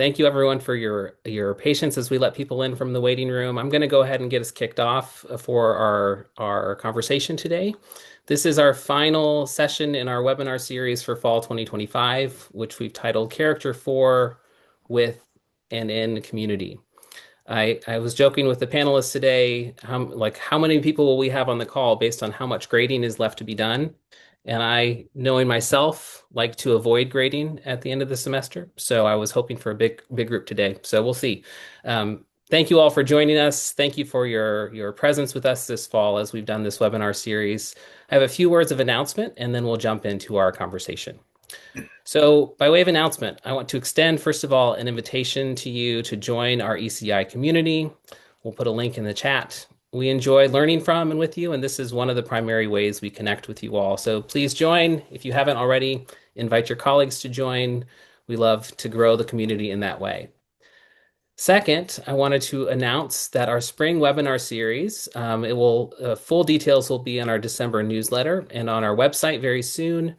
Thank you everyone for your patience as we let people in from the waiting room. I'm going to go ahead and get us kicked off for our conversation today. This is our final session in our webinar series for fall 2025, which we've titled Character for, With, and in Community. I was joking with the panelists today, how many people will we have on the call based on how much grading is left to be done? And I, knowing myself, like to avoid grading at the end of the semester. So I was hoping for a big group today. So we'll see. Thank you all for joining us. Thank you for your presence with us this fall as we've done this webinar series. I have a few words of announcement, and then we'll jump into our conversation. So, by way of announcement, I want to extend, first of all, an invitation to you to join our ECI community. We'll put a link in the chat. We enjoy learning from and with you, and this is one of the primary ways we connect with you all. So please join. If you haven't already, invite your colleagues to join. We love to grow the community in that way. Second, I wanted to announce that our spring webinar series, full details will be in our December newsletter and on our website very soon.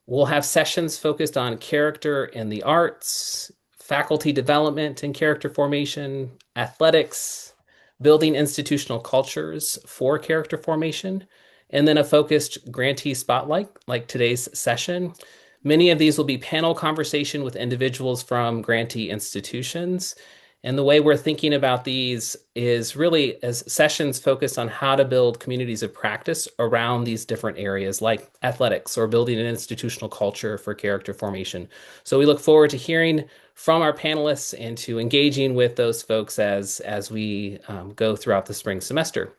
We'll have sessions focused on character and the arts, faculty development and character formation, athletics, building institutional cultures for character formation, and then a focused grantee spotlight like today's session. Many of these will be panel conversation with individuals from grantee institutions. And the way we're thinking about these is really as sessions focused on how to build communities of practice around these different areas like athletics or building an institutional culture for character formation. So we look forward to hearing from our panelists and to engaging with those folks as we go throughout the spring semester.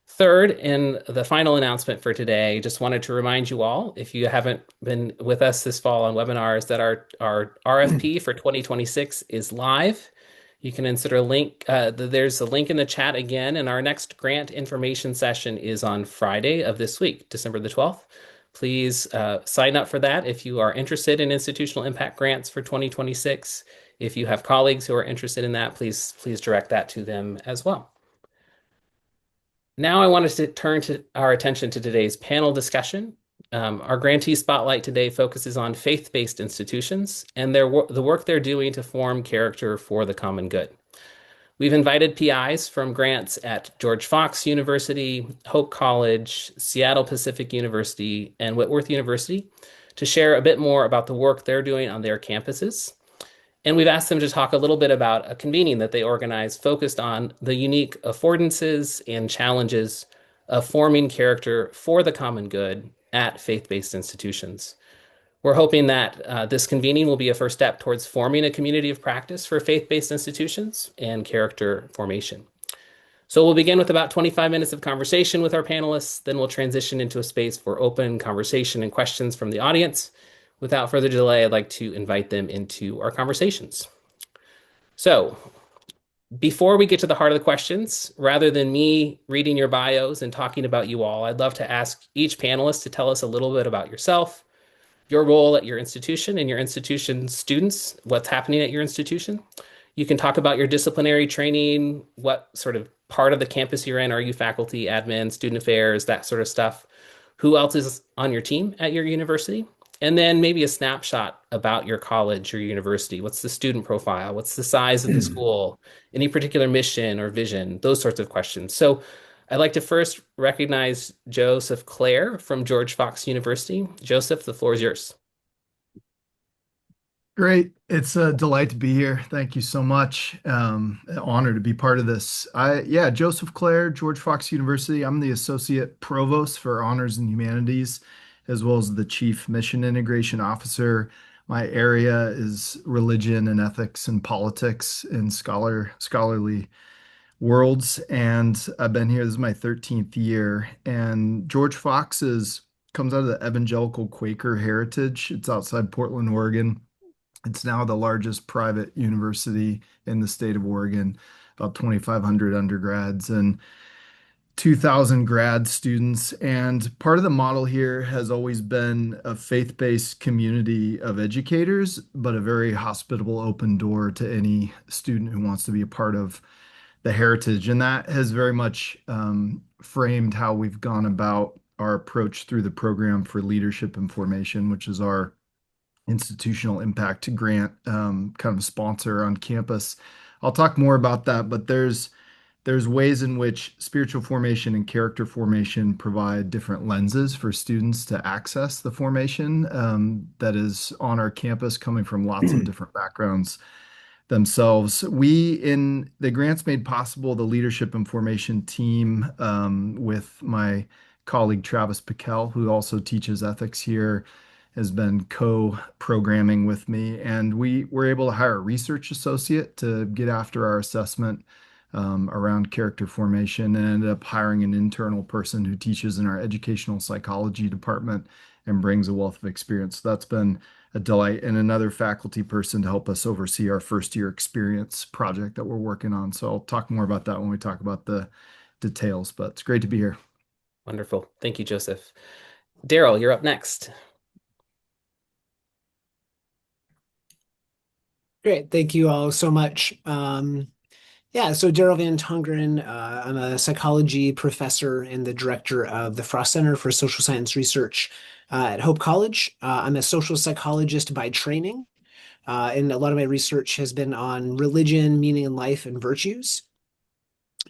Third, and the final announcement for today, just wanted to remind you all, if you haven't been with us this fall on webinars, that our RFP for 2026 is live. You can insert a link. There's a link in the chat again, and our next grant information session is on Friday of this week, December the 12th. Please sign up for that if you are interested in institutional impact grants for 2026. If you have colleagues who are interested in that, please direct that to them as well. Now I wanted to turn our attention to today's panel discussion. Our grantee spotlight today focuses on faith-based institutions and the work they're doing to form character for the common good. We've invited PIs from grants at George Fox University, Hope College, Seattle Pacific University, and Whitworth University to share a bit more about the work they're doing on their campuses. And we've asked them to talk a little bit about a convening that they organized focused on the unique affordances and challenges of forming character for the common good at faith-based institutions. We're hoping that this convening will be a first step towards forming a community of practice for faith-based institutions and character formation. So we'll begin with about 25 minutes of conversation with our panelists, then we'll transition into a space for open conversation and questions from the audience. Without further delay, I'd like to invite them into our conversations. So before we get to the heart of the questions, rather than me reading your bios and talking about you all, I'd love to ask each panelist to tell us a little bit about yourself, your role at your institution and your institution students, what's happening at your institution. You can talk about your disciplinary training, what sort of part of the campus you're in. Are you faculty, admin, student affairs, that sort of stuff? Who else is on your team at your university? And then maybe a snapshot about your college or university. What's the student profile? What's the size of the school? Any particular mission or vision? Those sorts of questions. So I'd like to first recognize Joseph Clair from George Fox University. Joseph, the floor is yours. Great. It's a delight to be here. Thank you so much. An honor to be part of this. Joseph Clair, George Fox University. I'm the Associate Provost for Honors and Humanities, as well as the Chief Mission Integration Officer. My area is religion and ethics and politics and scholarly worlds. And I've been here, this is my 13th year. And George Fox comes out of the evangelical Quaker heritage. It's outside Portland, Oregon. It's now the largest private university in the state of Oregon, about 2,500 undergrads and 2,000 grad students. And part of the model here has always been a faith-based community of educators, but a very hospitable open door to any student who wants to be a part of the heritage. And that has very much framed how we've gone about our approach through the program for leadership and formation, which is our institutional impact grant, kind of a sponsor on campus. I'll talk more about that, but there's ways in which spiritual formation and character formation provide different lenses for students to access the formation that is on our campus, coming from lots of different backgrounds themselves. We in the grants made possible the leadership and formation team with my colleague Travis Piquel, who also teaches ethics here, has been co-programming with me, and we were able to hire a research associate to get after our assessment around character formation, and ended up hiring an internal person who teaches in our educational psychology department and brings a wealth of experience. So that's been a delight, and another faculty person to help us oversee our first year experience project that we're working on. So I'll talk more about that when we talk about the details, but it's great to be here. Wonderful. Thank you, Joseph. Daryl, you're up next. Great. Thank you all so much. So Daryl Van Tongeren, I'm a psychology professor and the director of the Frost Center for Social Science Research at Hope College. I'm a social psychologist by training, and a lot of my research has been on religion, meaning in life, and virtues.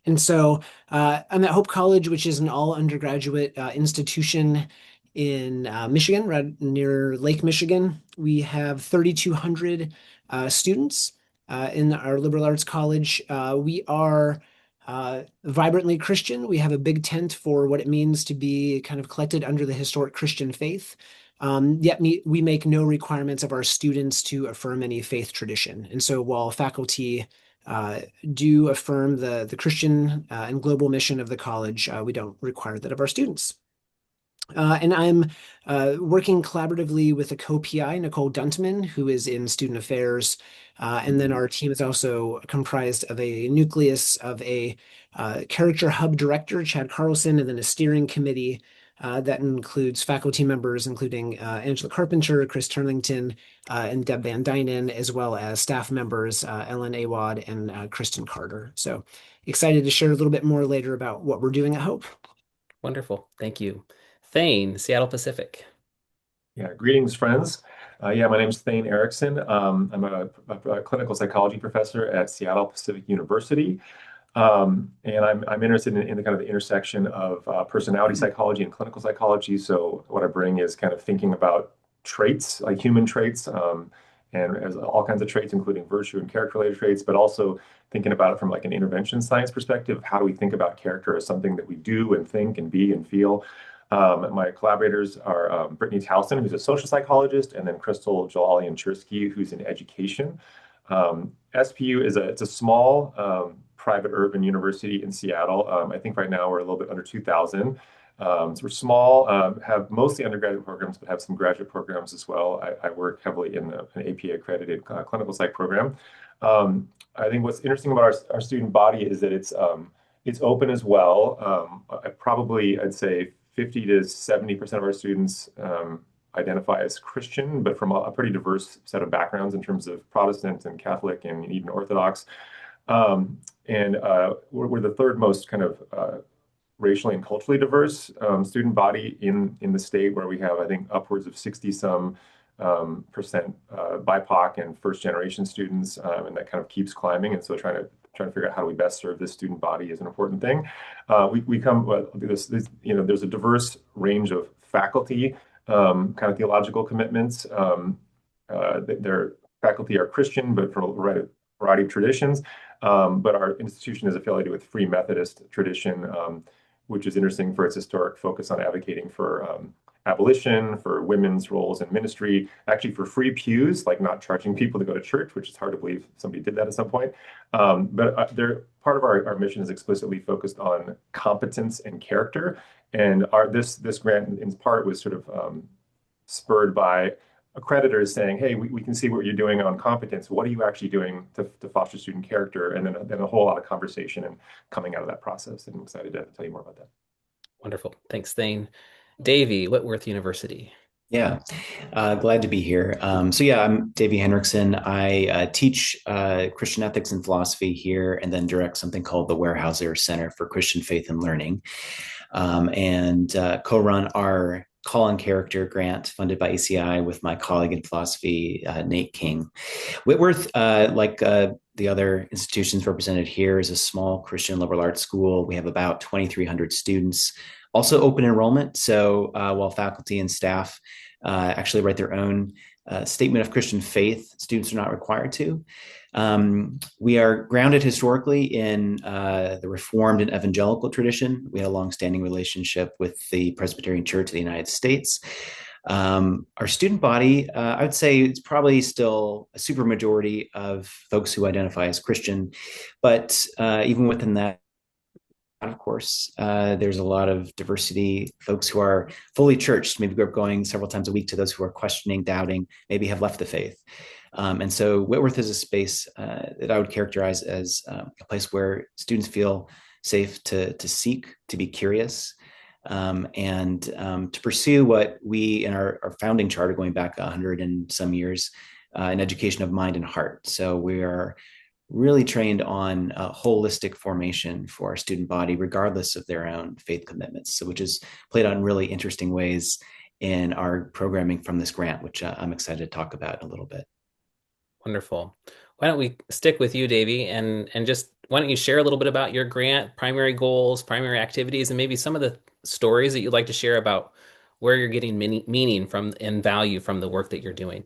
And so I'm at Hope College, which is an all undergraduate institution in Michigan, right near Lake Michigan. We have 3,200 students in our liberal arts college. We are vibrantly Christian. We have a big tent for what it means to be kind of collected under the historic Christian faith. Yet we make no requirements of our students to affirm any faith tradition. And so while faculty do affirm the Christian and global mission of the college, we don't require that of our students. And I'm working collaboratively with a co-PI, Nicole Duntman, who is in student affairs. And then our team is also comprised of a nucleus of a character hub director, Chad Carlson, and then a steering committee that includes faculty members, including Angela Carpenter, Chris Turlington, and Deb Van Dynen, as well as staff members, Ellen Awad and Kristen Carter. So excited to share a little bit more later about what we're doing at Hope. Wonderful. Thank you. Thane, Seattle Pacific. Yeah, greetings, friends. My name is Thane Erickson. I'm a clinical psychology professor at Seattle Pacific University. And I'm interested in the kind of the intersection of personality psychology and clinical psychology. So what I bring is kind of thinking about traits, like human traits, and as all kinds of traits, including virtue and character-related traits, but also thinking about it from like an intervention science perspective. How do we think about character as something that we do and think and be and feel? My collaborators are Brittany Towson, who's a social psychologist, and then Crystal Jalalian-Chirsky, who's in education. SPU it's a small private urban university in Seattle. I think right now we're a little bit under 2,000. So we're small, have mostly undergraduate programs, but have some graduate programs as well. I work heavily in an APA accredited clinical psych program. I think what's interesting about our student body is that it's open as well. I'd say 50 to 70% of our students identify as Christian, but from a pretty diverse set of backgrounds in terms of Protestant and Catholic and even Orthodox. We're the third most kind of racially and culturally diverse student body in the state, where we have, I think, upwards of 60-some percent BIPOC and first generation students, and that kind of keeps climbing. And so trying to figure out how do we best serve this student body is an important thing. There's a diverse range of faculty, kind of theological commitments. Their faculty are Christian, but from a variety of traditions. But our institution is affiliated with Free Methodist tradition, which is interesting for its historic focus on advocating for abolition, for women's roles in ministry, actually for free pews, like not charging people to go to church, which is hard to believe somebody did that at some point. But part of our mission is explicitly focused on competence and character. And this grant in part was sort of spurred by accreditors saying, hey, we can see what you're doing on competence. What are you actually doing to foster student character? And then a whole lot of conversation and coming out of that process. And I'm excited to tell you more about that. Wonderful. Thanks, Thane. Davey, Whitworth University. Yeah, glad to be here. I'm Davey Henreckson. I teach Christian ethics and philosophy here, and then direct something called the Weyerhaeuser Center for Christian Faith and Learning, and co-run our Call on Character grant funded by ECI with my colleague in philosophy, Nate King. Whitworth, like the other institutions represented here, is a small Christian liberal arts school. We have about 2,300 students, also open enrollment. So while faculty and staff actually write their own statement of Christian faith, students are not required to. We are grounded historically in the Reformed and evangelical tradition. We had a longstanding relationship with the Presbyterian Church of the United States. Our student body, I would say it's probably still a super majority of folks who identify as Christian, but even within that, of course, there's a lot of diversity, folks who are fully churched, maybe grew up going several times a week, to those who are questioning, doubting, maybe have left the faith. And so Whitworth is a space that I would characterize as a place where students feel safe to seek, to be curious, and to pursue what we in our founding charter going back 100 and some years, an education of mind and heart. So we are really trained on holistic formation for our student body, regardless of their own faith commitments. So, which is played out in really interesting ways in our programming from this grant, which I'm excited to talk about in a little bit. Wonderful. Why don't we stick with you, Davey, and just why don't you share a little bit about your grant, primary goals, primary activities, and maybe some of the stories that you'd like to share about where you're getting meaning from and value from the work that you're doing.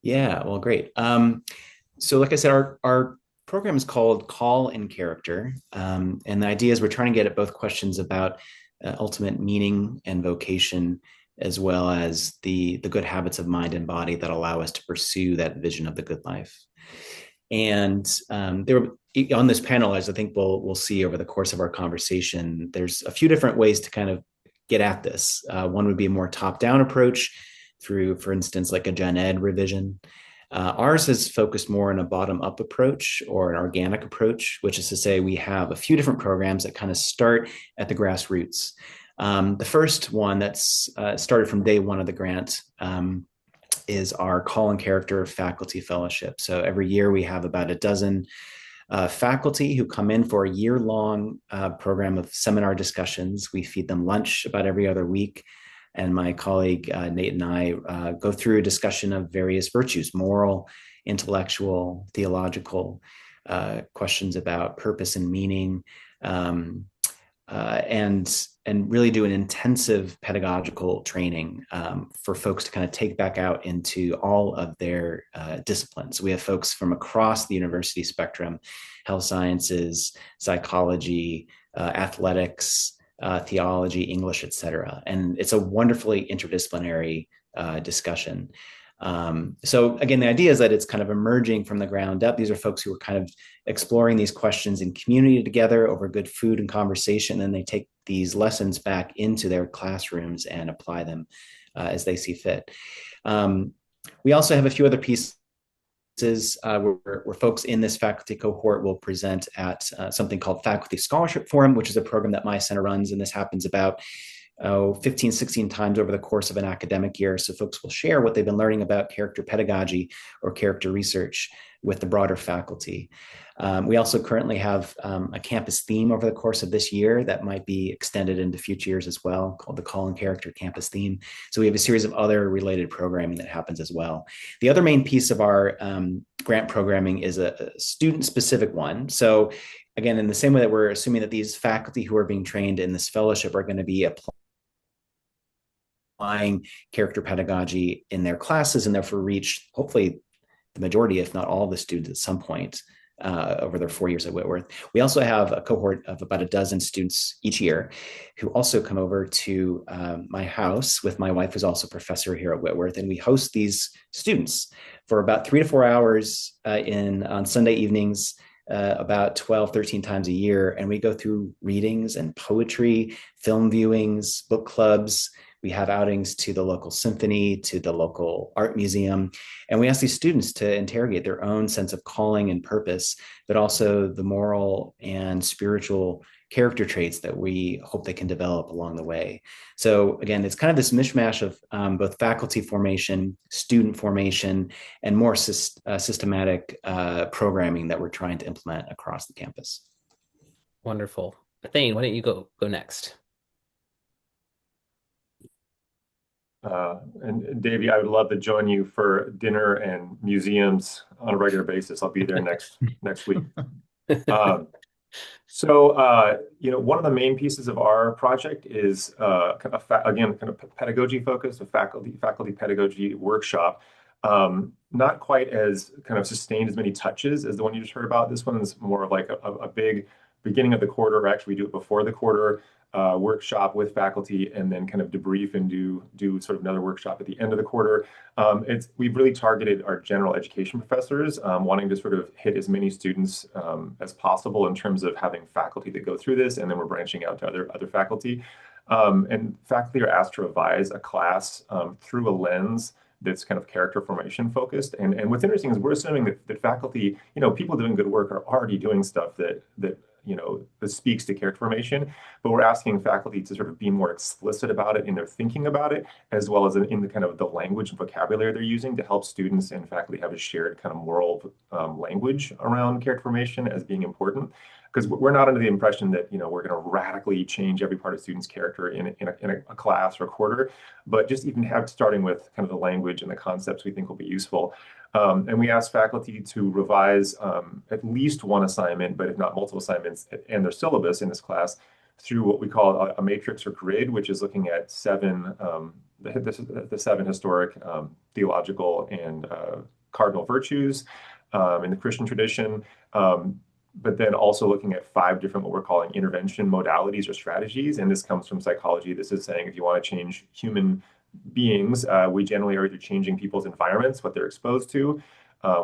Yeah, well, great. So like I said, our program is called Call in Character. And the idea is we're trying to get at both questions about ultimate meaning and vocation, as well as the good habits of mind and body that allow us to pursue that vision of the good life. And there, on this panel, as I think we'll see over the course of our conversation, there's a few different ways to kind of get at this. One would be a more top-down approach through, for instance, like a gen ed revision. Ours is focused more on a bottom-up approach or an organic approach, which is to say we have a few different programs that kind of start at the grassroots. The first one that's started from day one of the grant is our Call in Character Faculty Fellowship. So every year we have about a dozen faculty who come in for a year-long program of seminar discussions. We feed them lunch about every other week. And my colleague Nate and I go through a discussion of various virtues: moral, intellectual, theological, questions about purpose and meaning, and really do an intensive pedagogical training for folks to kind of take back out into all of their disciplines. We have folks from across the university spectrum: health sciences, psychology, athletics, theology, English, etc. And it's a wonderfully interdisciplinary discussion. So again, the idea is that it's kind of emerging from the ground up. These are folks who are kind of exploring these questions in community together over good food and conversation. And then they take these lessons back into their classrooms and apply them as they see fit. We also have a few other pieces where folks in this faculty cohort will present at something called Faculty Scholarship Forum, which is a program that my center runs. And this happens about 15, 16 times over the course of an academic year. So folks will share what they've been learning about character pedagogy or character research with the broader faculty. We also currently have a campus theme over the course of this year that might be extended into future years as well, called the Call in Character Campus Theme. So we have a series of other related programming that happens as well. The other main piece of our grant programming is a student-specific one. So again, in the same way that we're assuming that these faculty who are being trained in this fellowship are going to be applying character pedagogy in their classes and therefore reach, hopefully, the majority, if not all of the students at some point over their 4 years at Whitworth. We also have a cohort of about a dozen students each year who also come over to my house with my wife, who's also a professor here at Whitworth, and we host these students for about 3 to 4 hours on Sunday evenings, about 12, 13 times a year. And we go through readings and poetry, film viewings, book clubs. We have outings to the local symphony, to the local art museum. And we ask these students to interrogate their own sense of calling and purpose, but also the moral and spiritual character traits that we hope they can develop along the way. So again, it's kind of this mishmash of both faculty formation, student formation, and more systematic programming that we're trying to implement across the campus. Wonderful. Thane, why don't you go next? And Davey, I would love to join you for dinner and museums on a regular basis. I'll be there next week. Um, one of the main pieces of our project is again, kind of pedagogy focused, a faculty pedagogy workshop. Not quite as kind of sustained as many touches as the one you just heard about. This one is more of like a big beginning of the quarter, or actually we do it before the quarter, workshop with faculty, and then kind of debrief and do sort of another workshop at the end of the quarter. We've really targeted our general education professors, wanting to sort of hit as many students as possible in terms of having faculty that go through this, and then we're branching out to other faculty. And faculty are asked to revise a class through a lens that's kind of character formation focused. And what's interesting is we're assuming that faculty, people doing good work are already doing stuff that speaks to character formation, but we're asking faculty to sort of be more explicit about it in their thinking about it, as well as in the kind of the language and vocabulary they're using to help students and faculty have a shared kind of moral language around character formation as being important. Because we're not under the impression that we're going to radically change every part of students' character in a class or a quarter, but just even starting with kind of the language and the concepts we think will be useful. And we ask faculty to revise at least one assignment, but if not multiple assignments, and their syllabus in this class through what we call a matrix or grid, which is looking at the seven historic theological and cardinal virtues in the Christian tradition. But then also looking at 5 different what we're calling intervention modalities or strategies. And this comes from psychology. This is saying if you want to change human beings, we generally are either changing people's environments, what they're exposed to,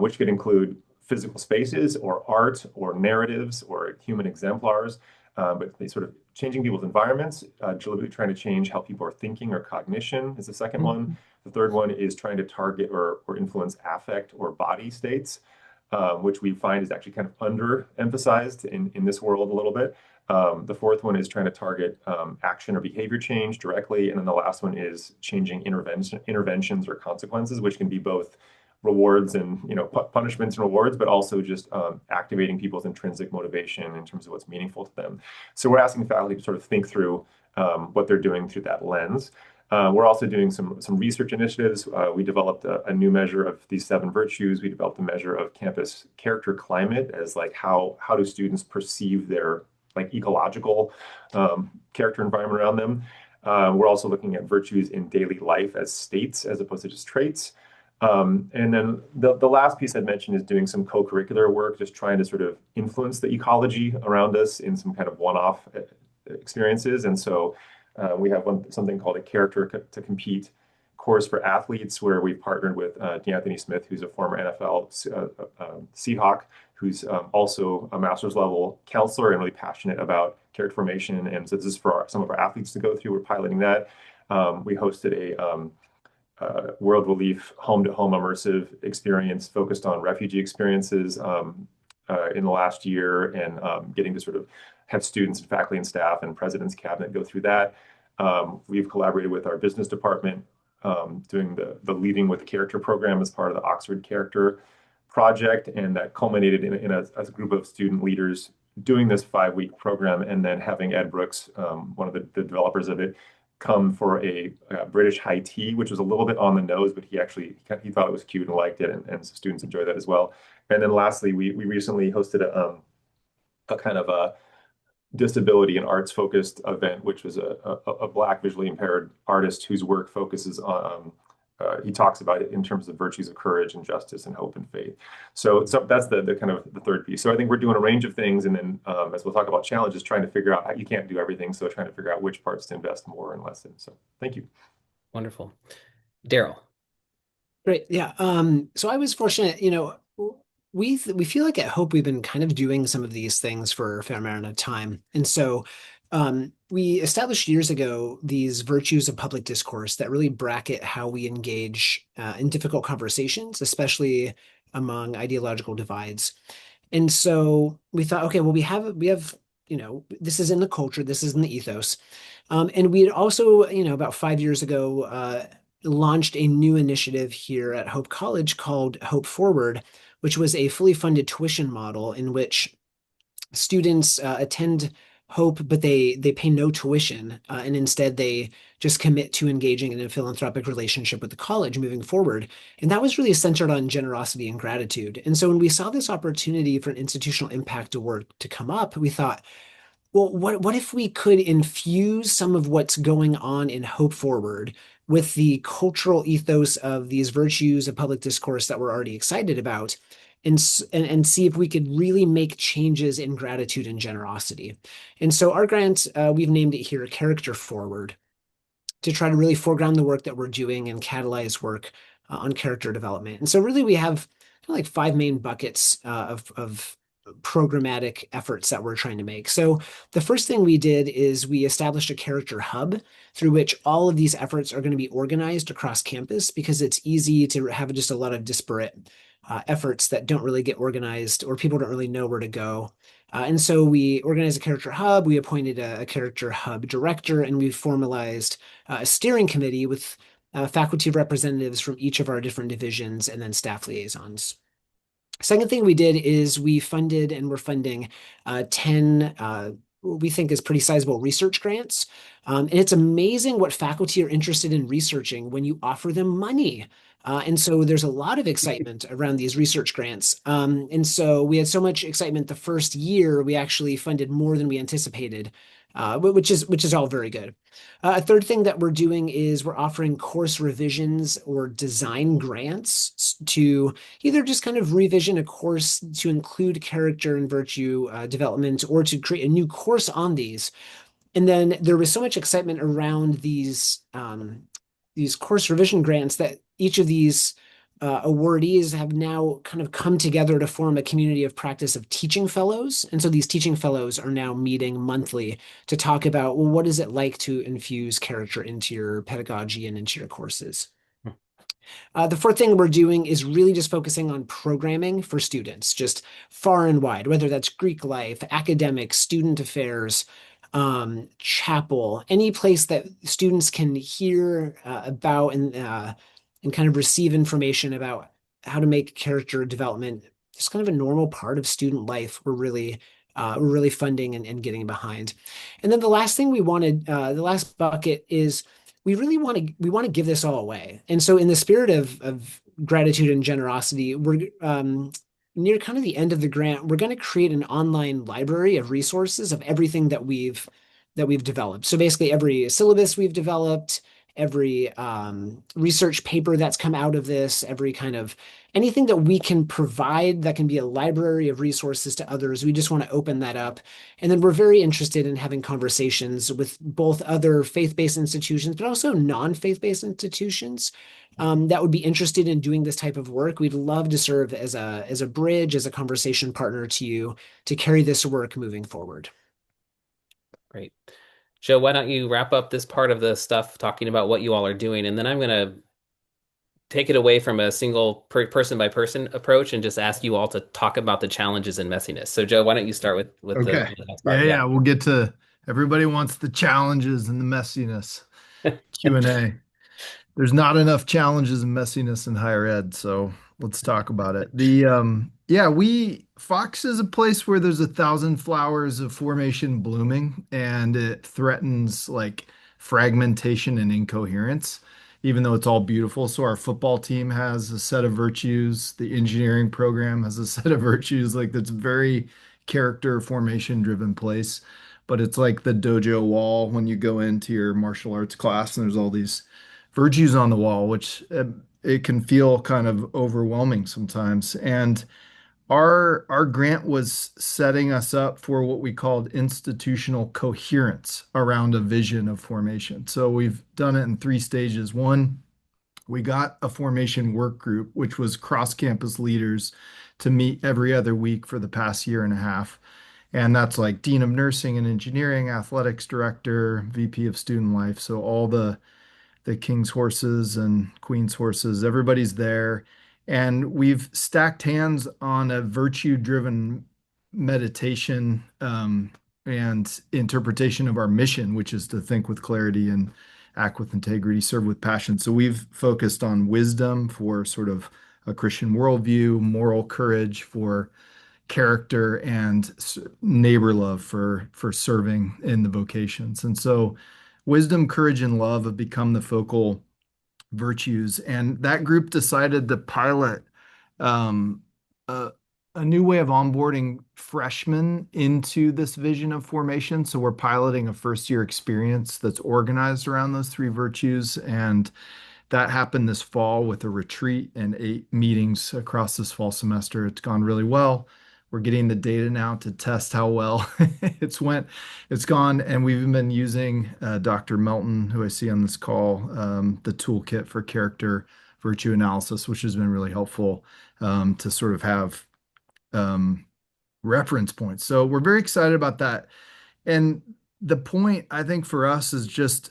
which could include physical spaces or art or narratives or human exemplars. But they sort of changing people's environments, deliberately trying to change how people are thinking or cognition is the second one. The third one is trying to target or influence affect or body states. Which we find is actually kind of underemphasized in this world a little bit. The fourth one is trying to target action or behavior change directly. And then the last one is changing interventions or consequences, which can be both rewards and punishments and rewards, but also just activating people's intrinsic motivation in terms of what's meaningful to them. So we're asking faculty to sort of think through what they're doing through that lens. We're also doing some research initiatives. We developed a new measure of these 7 virtues. We developed a measure of campus character climate as like how do students perceive their like ecological character environment around them. We're also looking at virtues in daily life as states as opposed to just traits. And then the last piece I'd mentioned is doing some co-curricular work, just trying to sort of influence the ecology around us in some kind of one-off experiences. And so we have something called a Character to Compete course for athletes, where we've partnered with D'Anthony Smith, who's a former NFL Seahawk, who's also a master's level counselor and really passionate about character formation. And so this is for some of our athletes to go through. We're piloting that. We hosted a World Relief home-to-home immersive experience focused on refugee experiences in the last year, and getting to sort of have students and faculty and staff and president's cabinet go through that. We've collaborated with our business department, doing the Leading with Character program as part of the Oxford Character Project, and that culminated in a group of student leaders doing this 5-week program, and then having Ed Brooks, one of the developers of it, come for a British high tea, which was a little bit on the nose, but he thought it was cute and liked it, and so students enjoyed that as well. And then lastly, we recently hosted a kind of a disability and arts focused event, which was a Black visually impaired artist whose work focuses on, he talks about it in terms of virtues of courage and justice and hope and faith. So that's the kind of the third piece. So I think we're doing a range of things, and then as we'll talk about challenges, trying to figure out how you can't do everything. So trying to figure out which parts to invest more and less in. So thank you. Wonderful. Daryl. Great. Yeah. So I was fortunate, we feel like at Hope we've been kind of doing some of these things for a fair amount of time. And so we established years ago these virtues of public discourse that really bracket how we engage in difficult conversations, especially among ideological divides. And so we thought, okay, well, we have, this is in the culture, this is in the ethos. And we had also, about 5 years ago, launched a new initiative here at Hope College called Hope Forward, which was a fully funded tuition model in which students attend hope, but they pay no tuition, and instead they just commit to engaging in a philanthropic relationship with the college moving forward. And that was really centered on generosity and gratitude. And so when we saw this opportunity for an institutional impact award to come up, we thought, well, what if we could infuse some of what's going on in Hope Forward with the cultural ethos of these virtues of public discourse that we're already excited about, and see if we could really make changes in gratitude and generosity. And so our grant, we've named it here Character Forward, to try to really foreground the work that we're doing and catalyze work on character development. And so really we have kind of like five main buckets of programmatic efforts that we're trying to make. So the first thing we did is we established a character hub through which all of these efforts are going to be organized across campus, because it's easy to have just a lot of disparate efforts that don't really get organized, or people don't really know where to go. And so we organized a character hub, we appointed a character hub director, and we formalized a steering committee with faculty representatives from each of our different divisions and then staff liaisons. Second thing we did is we funded and we're funding 10 what we think is pretty sizable research grants. And it's amazing what faculty are interested in researching when you offer them money. And so there's a lot of excitement around these research grants. And so we had so much excitement the first year, we actually funded more than we anticipated, which is all very good. A third thing that we're doing is we're offering course revisions or design grants to either just kind of revision a course to include character and virtue development, or to create a new course on these. And then there was so much excitement around these course revision grants that each of these awardees have now kind of come together to form a community of practice of teaching fellows. And so these teaching fellows are now meeting monthly to talk about, well, what is it like to infuse character into your pedagogy and into your courses? The fourth thing we're doing is really just focusing on programming for students, just far and wide, whether that's Greek life, academics, student affairs, chapel, any place that students can hear about and kind of receive information about how to make character development just kind of a normal part of student life. We're really funding and getting behind. And then the last thing we wanted, the last bucket is we want to give this all away. And so in the spirit of gratitude and generosity, we're near kind of the end of the grant, we're going to create an online library of resources of everything that we've developed. So basically every syllabus we've developed, every research paper that's come out of this, every kind of anything that we can provide that can be a library of resources to others, we just want to open that up. And then we're very interested in having conversations with both other faith-based institutions, but also non-faith-based institutions that would be interested in doing this type of work. We'd love to serve as a bridge, as a conversation partner to you to carry this work moving forward. Great. Joe, why don't you wrap up this part of the stuff talking about what you all are doing, and then I'm going to take it away from a single person by person approach and just ask you all to talk about the challenges and messiness. So Joe, why don't you start with Okay. the next part? Yeah, we'll get to everybody wants the challenges and the messiness. Q&A. There's not enough challenges and messiness in higher ed, so let's talk about it. Fox is a place where there's 1,000 flowers of formation blooming, and it threatens like fragmentation and incoherence, even though it's all beautiful. So our football team has a set of virtues. The engineering program has a set of virtues. Like that's very character formation driven place. But it's like the dojo wall when you go into your martial arts class and there's all these virtues on the wall, which it can feel kind of overwhelming sometimes. And our grant was setting us up for what we called institutional coherence around a vision of formation. So we've done it in 3 stages. One, we got a formation work group, which was cross-campus leaders to meet every other week for the past year and a half. And that's like Dean of Nursing and Engineering, Athletics Director, VP of Student Life. So all the King's horses and Queen's horses, everybody's there. And we've stacked hands on a virtue-driven meditation and interpretation of our mission, which is to think with clarity and act with integrity, serve with passion. So we've focused on wisdom for sort of a Christian worldview, moral courage for character and neighbor love for serving in the vocations. And so wisdom, courage, and love have become the focal virtues. And that group decided to pilot um, a, a new way of onboarding freshmen into this vision of formation. So we're piloting a first year experience that's organized around those three virtues. And that happened this fall with a retreat and 8 meetings across this fall semester. It's gone really well. We're getting the data now to test how well it's gone, and we've been using Dr. Melton, who I see on this call, the toolkit for character virtue analysis, which has been really helpful to sort of have reference points. So we're very excited about that. And the point I think for us is just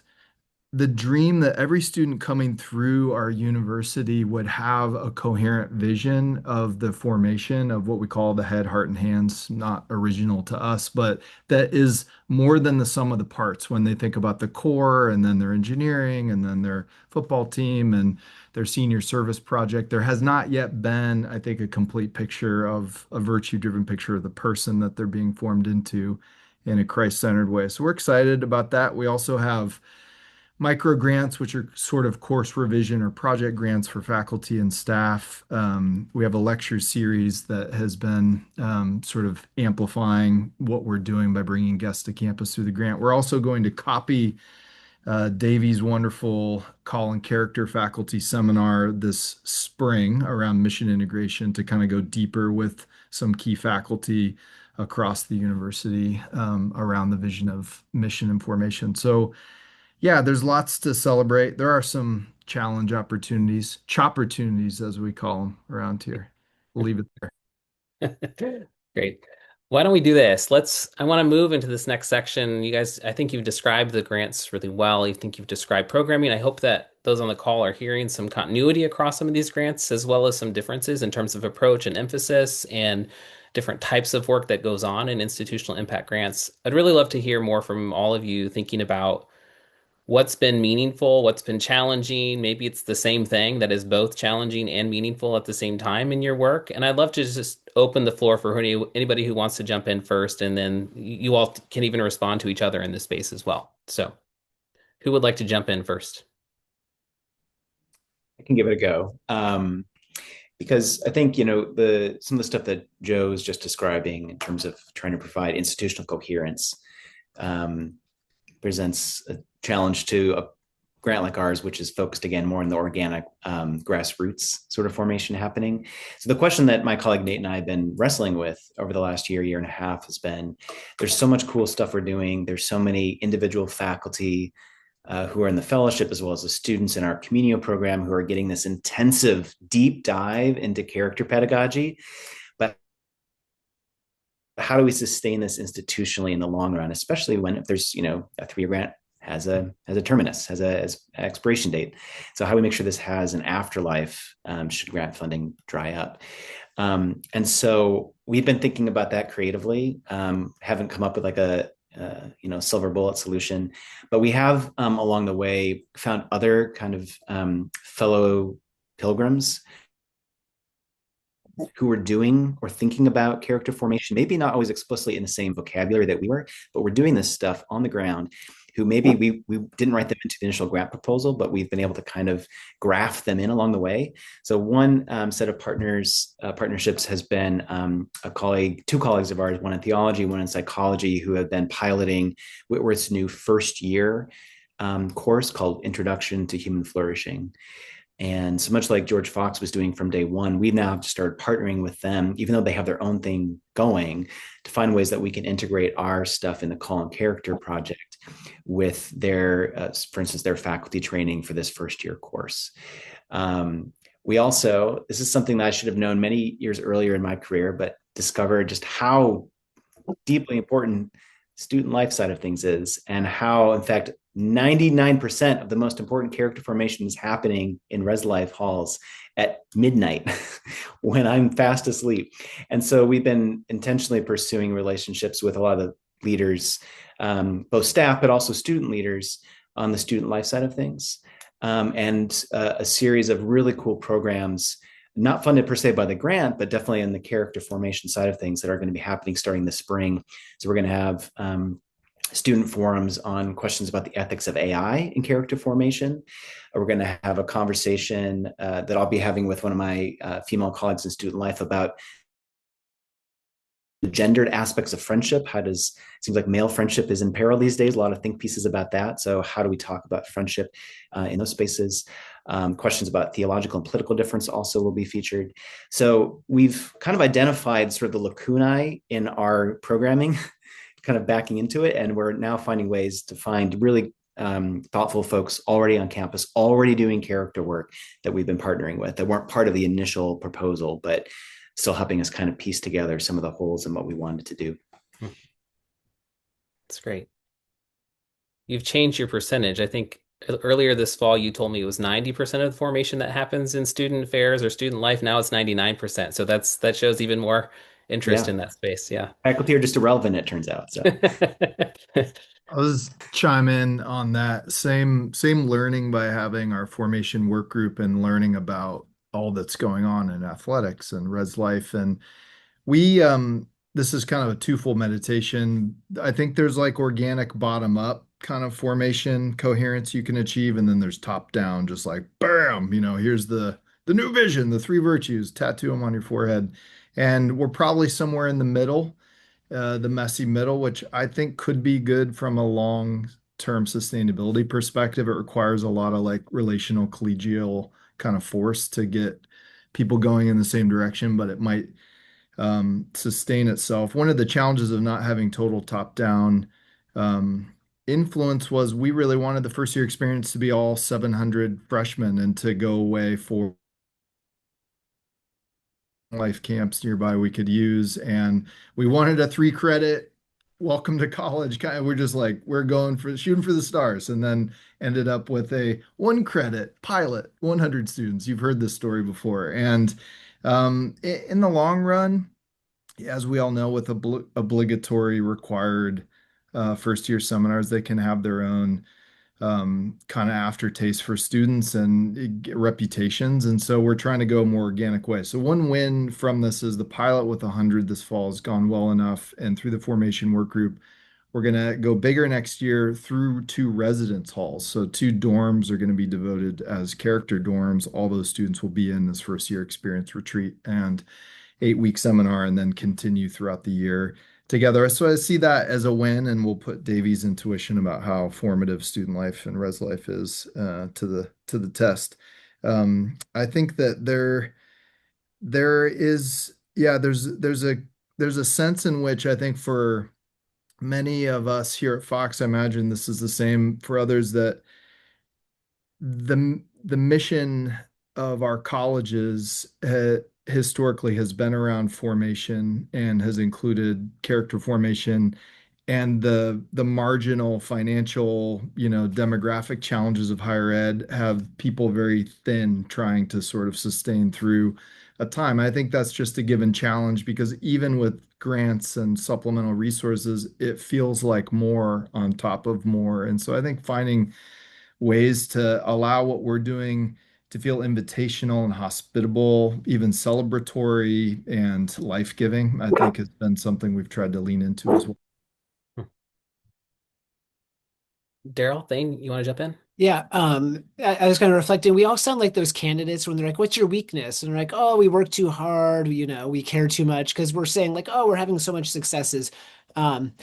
the dream that every student coming through our university would have a coherent vision of the formation of what we call the head, heart, and hands, not original to us, but that is more than the sum of the parts when they think about the core and then their engineering and then their football team and their senior service project. There has not yet been, I think, a complete picture of a virtue-driven picture of the person that they're being formed into in a Christ-centered way. So we're excited about that. We also have micro grants, which are sort of course revision or project grants for faculty and staff. We have a lecture series that has been sort of amplifying what we're doing by bringing guests to campus through the grant. We're also going to copy Davy's wonderful Call and Character faculty seminar this spring around mission integration to kind of go deeper with some key faculty across the university around the vision of mission and formation. So yeah, there's lots to celebrate. There are some challenge opportunities, chopportunities, as we call them around here. We'll leave it there. Great. Why don't we do this? I want to move into this next section. You guys, I think you've described the grants really well. I think you've described programming. I hope that those on the call are hearing some continuity across some of these grants, as well as some differences in terms of approach and emphasis and different types of work that goes on in institutional impact grants. I'd really love to hear more from all of you thinking about what's been meaningful, what's been challenging. Maybe it's the same thing that is both challenging and meaningful at the same time in your work. And I'd love to just open the floor for anybody who wants to jump in first, and then you all can even respond to each other in this space as well. So who would like to jump in first? I can give it a go. Because I think, some of the stuff that Joe's just describing in terms of trying to provide institutional coherence presents a challenge to a grant like ours, which is focused again more on the organic grassroots sort of formation happening. So the question that my colleague Nate and I have been wrestling with over the last year and a half has been, there's so much cool stuff we're doing. There's so many individual faculty who are in the fellowship, as well as the students in our Communio program who are getting this intensive deep dive into character pedagogy. But how do we sustain this institutionally in the long run, especially when if there's, a 3-year grant has a terminus, has an expiration date. So how do we make sure this has an afterlife should grant funding dry up? And so we've been thinking about that creatively, haven't come up with like a silver bullet solution, but we have along the way found other kind of fellow pilgrims who were doing or thinking about character formation, maybe not always explicitly in the same vocabulary that we were, but we're doing this stuff on the ground, who maybe we didn't write them into the initial grant proposal, but we've been able to kind of graft them in along the way. So one set of partnerships has been two colleagues of ours, one in theology, one in psychology, who have been piloting Whitworth's new first year course called Introduction to Human Flourishing. And so much like George Fox was doing from day one, we now have started partnering with them, even though they have their own thing going, to find ways that we can integrate our stuff in the Call and Character project with their, for instance, their faculty training for this first year course. We also, this is something that I should have known many years earlier in my career, but discovered just how deeply important student life side of things is, and how, in fact, 99% of the most important character formation is happening in res life halls at midnight when I'm fast asleep. And so we've been intentionally pursuing relationships with a lot of the leaders, both staff, but also student leaders on the student life side of things. And a series of really cool programs, not funded per se by the grant, but definitely in the character formation side of things that are going to be happening starting this spring. So we're going to have student forums on questions about the ethics of AI in character formation. We're going to have a conversation that I'll be having with one of my female colleagues in student life about the gendered aspects of friendship. It seems like male friendship is in peril these days. A lot of think pieces about that. So how do we talk about friendship in those spaces? Questions about theological and political difference also will be featured. So we've kind of identified sort of the lacunae in our programming, kind of backing into it. And we're now finding ways to find really thoughtful folks already on campus, already doing character work that we've been partnering with that weren't part of the initial proposal, but still helping us kind of piece together some of the holes in what we wanted to do. That's great. You've changed your percentage. I think earlier this fall, you told me it was 90% of the formation that happens in student affairs or student life. Now it's 99%. So that shows even more interest in that space. Yeah. Faculty are just irrelevant, it turns out. So I'll just chime in on that. Same learning by having our formation work group and learning about all that's going on in athletics and res life. And we this is kind of a twofold meditation. I think there's like organic bottom up kind of formation coherence you can achieve, and then there's top down, just like bam, here's the new vision, the three virtues, tattoo them on your forehead. And we're probably somewhere in the middle, the messy middle, which I think could be good from a long-term sustainability perspective. It requires a lot of like relational collegial kind of force to get people going in the same direction, but it might sustain itself. One of the challenges of not having total top-down influence was we really wanted the first year experience to be all 700 freshmen and to go away for life camps nearby we could use. And we wanted a 3-credit welcome to college kind of, we're just like, we're going for shooting for the stars, and then ended up with a 1-credit pilot, 100 students. You've heard this story before. And in the long run, as we all know, with obligatory required first year seminars, they can have their own kind of aftertaste for students and reputations. And so we're trying to go a more organic way. So one win from this is the pilot with 100 this fall has gone well enough. And through the formation work group, we're going to go bigger next year through 2 residence halls. So 2 dorms are going to be devoted as character dorms. All those students will be in this first year experience retreat and 8-week seminar, and then continue throughout the year together. So I see that as a win, and we'll put Davey's intuition about how formative student life and res life is to the test. I think that there's a sense in which I think for many of us here at Fox, I imagine this is the same for others, that the mission of our colleges historically has been around formation and has included character formation, and the marginal financial, demographic challenges of higher ed have people very thin trying to sort of sustain through a time. I think that's just a given challenge, because even with grants and supplemental resources, it feels like more on top of more. And so I think finding ways to allow what we're doing to feel invitational and hospitable, even celebratory and life-giving, I think has been something we've tried to lean into as well. Daryl, Thane, you want to jump in? Yeah, I was kind of reflecting. We all sound like those candidates when they're like, "What's your weakness?" And they're like, "Oh, we work too hard. We care too much," because we're saying like, "Oh, we're having so much successes." Um,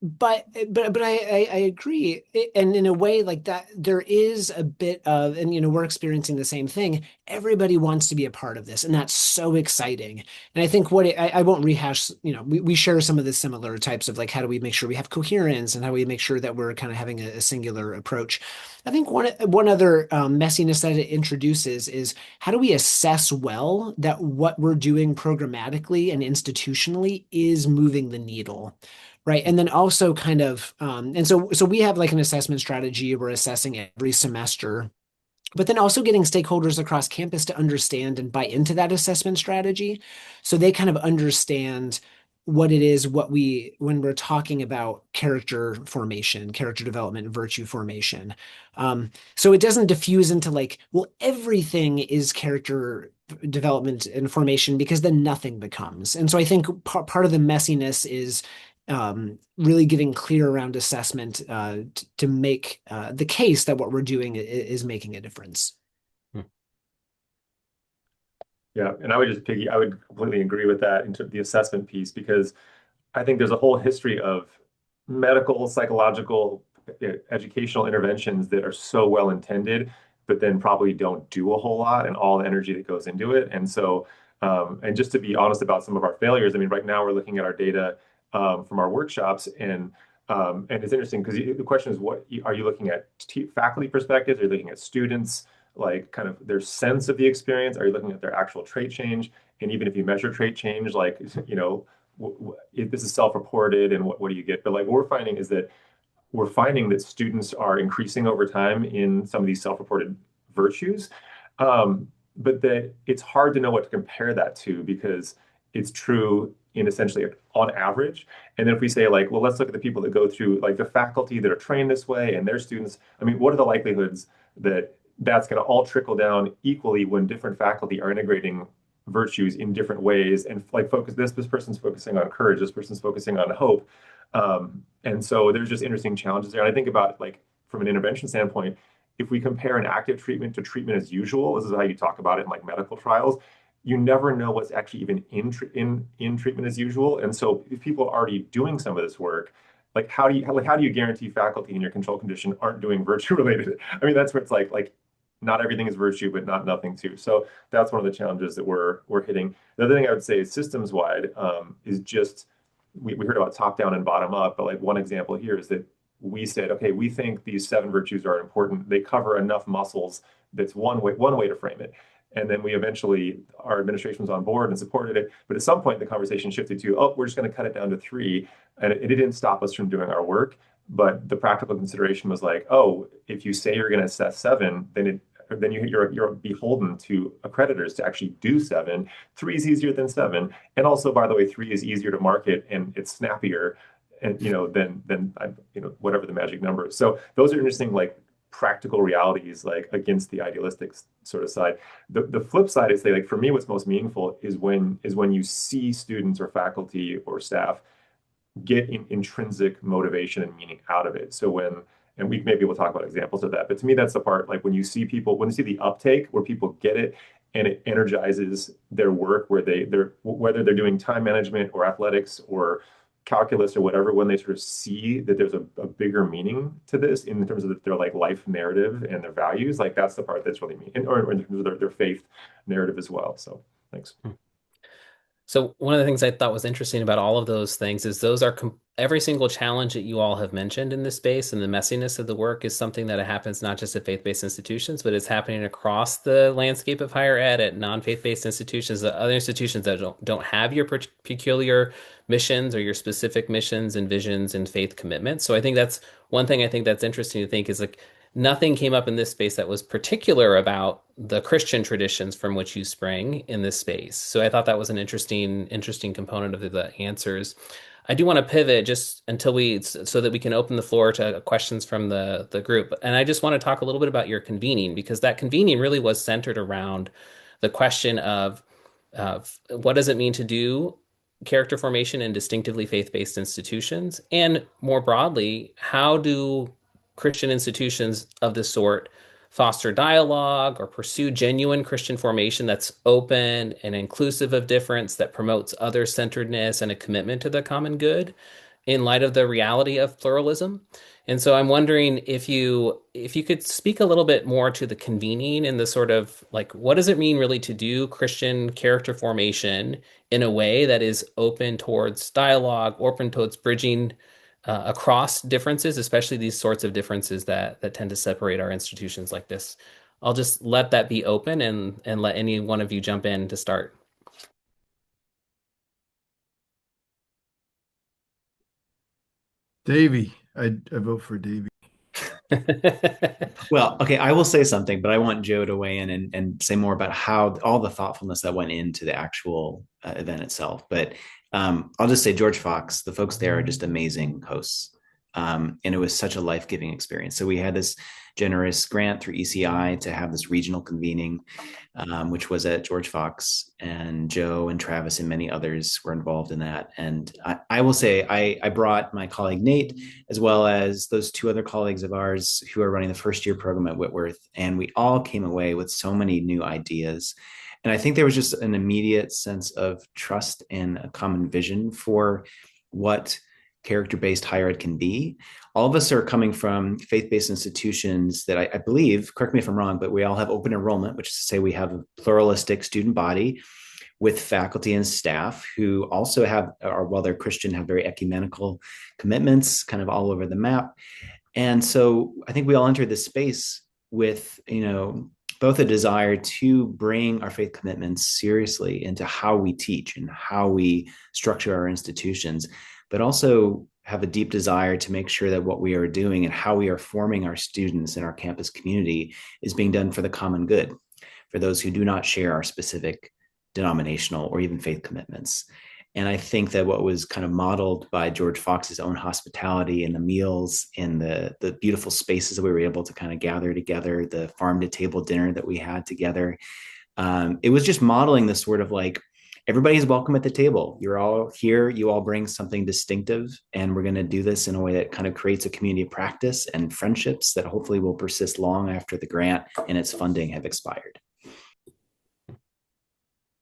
but I agree, and in a way like that, there is a bit of, and we're experiencing the same thing. Everybody wants to be a part of this, and that's so exciting. And I think I won't rehash. We share some of the similar types of like, how do we make sure we have coherence, and how do we make sure that we're kind of having a singular approach. I think one other messiness that it introduces is, how do we assess well that what we're doing programmatically and institutionally is moving the needle? Right. And then also kind of, and so we have like an assessment strategy. We're assessing every semester, but then also getting stakeholders across campus to understand and buy into that assessment strategy. So they kind of understand what it is, when we're talking about character formation, character development, virtue formation. So it doesn't diffuse into like, well, everything is character development and formation, because then nothing becomes. And so I think part of the messiness is really getting clear around assessment to make the case that what we're doing is making a difference. Yeah, and I would completely agree with that into the assessment piece because I think there's a whole history of medical, psychological, educational interventions that are so well intended, but then probably don't do a whole lot and all the energy that goes into it. And so, and just to be honest about some of our failures, I mean, right now we're looking at our data from our workshops, and it's interesting because the question is, what are you looking at? Faculty perspectives? Are you looking at students? Like kind of their sense of the experience? Are you looking at their actual trait change? And even if you measure trait change, like, if this is self-reported and what do you get? But like what we're finding that students are increasing over time in some of these self-reported virtues, but that it's hard to know what to compare that to because it's true in essentially on average. And then if we say like, well, let's look at the people that go through like the faculty that are trained this way and their students, I mean, what are the likelihoods that that's going to all trickle down equally when different faculty are integrating virtues in different ways and like focus this person's focusing on courage, this person's focusing on hope, and so there's just interesting challenges there. And I think about like from an intervention standpoint, if we compare an active treatment to treatment as usual, this is how you talk about it in like medical trials. You never know what's actually even in treatment as usual. And so if people are already doing some of this work, like how do you guarantee faculty in your control condition aren't doing virtue related? I mean, that's where it's like not everything is virtue, but not nothing too. So that's one of the challenges that we're hitting. The other thing I would say is systems wide is just we heard about top down and bottom up, but like one example here is that we said, okay, we think these 7 virtues are important. They cover enough muscles. That's one way to frame it. And then we eventually, our administration was on board and supported it. But at some point, the conversation shifted to, oh, we're just going to cut it down to 3. And it didn't stop us from doing our work. But the practical consideration was like, oh, if you say you're going to assess 7, then you're beholden to accreditors to actually do 7. 3 is easier than 7, and also, by the way, 3 is easier to market and it's snappier, and than whatever the magic number is. So those are interesting, like practical realities, like against the idealistic sort of side. The flip side is, like for me, what's most meaningful is when you see students or faculty or staff get intrinsic motivation and meaning out of it. So and maybe we'll talk about examples of that, but to me, that's the part, like when you see the uptake where people get it and it energizes their work, whether they're doing time management or athletics or calculus or whatever, when they sort of see that there's a bigger meaning to this in terms of their like life narrative and their values, like that's the part that's really mean, or in terms of their faith narrative as well. So thanks. So one of the things I thought was interesting about all of those things is those are every single challenge that you all have mentioned in this space, and the messiness of the work is something that happens not just at faith-based institutions, but it's happening across the landscape of higher ed at non-faith-based institutions, other institutions that don't have your peculiar missions or your specific missions and visions and faith commitments. So I think that's one thing I think that's interesting to think is like nothing came up in this space that was particular about the Christian traditions from which you sprang in this space. So I thought that was an interesting component of the answers. I do want to pivot just so that we can open the floor to questions from the group. And I just want to talk a little bit about your convening, because that convening really was centered around the question of what does it mean to do character formation in distinctively faith-based institutions? And more broadly, how do Christian institutions of this sort foster dialogue or pursue genuine Christian formation that's open and inclusive of difference, that promotes other-centeredness and a commitment to the common good in light of the reality of pluralism? And so I'm wondering if you could speak a little bit more to the convening and the sort of like, what does it mean really to do Christian character formation in a way that is open towards dialogue, open towards bridging across differences, especially these sorts of differences that tend to separate our institutions like this. I'll just let that be open and let any one of you jump in to start. Davey, I vote for Davey. Well, okay, I will say something, but I want Joe to weigh in and say more about how all the thoughtfulness that went into the actual event itself. But I'll just say George Fox, the folks there are just amazing hosts. And it was such a life-giving experience. So we had this generous grant through ECI to have this regional convening, which was at George Fox, and Joe and Travis and many others were involved in that. And I will say I brought my colleague Nate, as well as those two other colleagues of ours who are running the first year program at Whitworth, and we all came away with so many new ideas. And I think there was just an immediate sense of trust and a common vision for what character-based higher ed can be. All of us are coming from faith-based institutions that I believe, correct me if I'm wrong, but we all have open enrollment, which is to say we have a pluralistic student body with faculty and staff who also have, or while they're Christian, have very ecumenical commitments kind of all over the map. And so I think we all entered this space with, both a desire to bring our faith commitments seriously into how we teach and how we structure our institutions, but also have a deep desire to make sure that what we are doing and how we are forming our students in our campus community is being done for the common good, for those who do not share our specific denominational or even faith commitments. And I think that what was kind of modeled by George Fox's own hospitality and the meals and the beautiful spaces that we were able to kind of gather together, the farm to table dinner that we had together, it was just modeling this sort of like, everybody's welcome at the table. You're all here. You all bring something distinctive, and we're going to do this in a way that kind of creates a community of practice and friendships that hopefully will persist long after the grant and its funding have expired.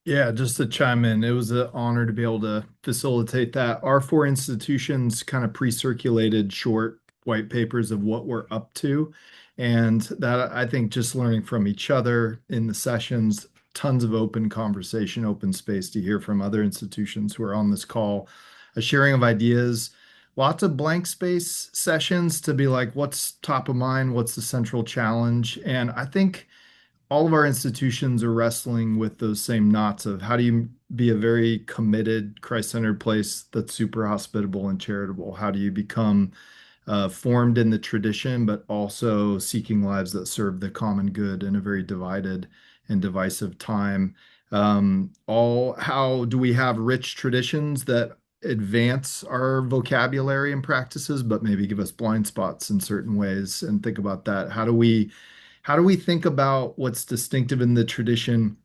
Yeah, just to chime in, it was an honor to be able to facilitate that. Our four institutions kind of pre-circulated short white papers of what we're up to. And that I think just learning from each other in the sessions, tons of open conversation, open space to hear from other institutions who are on this call, a sharing of ideas, lots of blank space sessions to be like, what's top of mind? What's the central challenge? And I think all of our institutions are wrestling with those same knots of how do you be a very committed, Christ-centered place that's super hospitable and charitable? How do you become formed in the tradition, but also seeking lives that serve the common good in a very divided and divisive time? How do we have rich traditions that advance our vocabulary and practices, but maybe give us blind spots in certain ways? And think about that. How do we think about what's distinctive in the tradition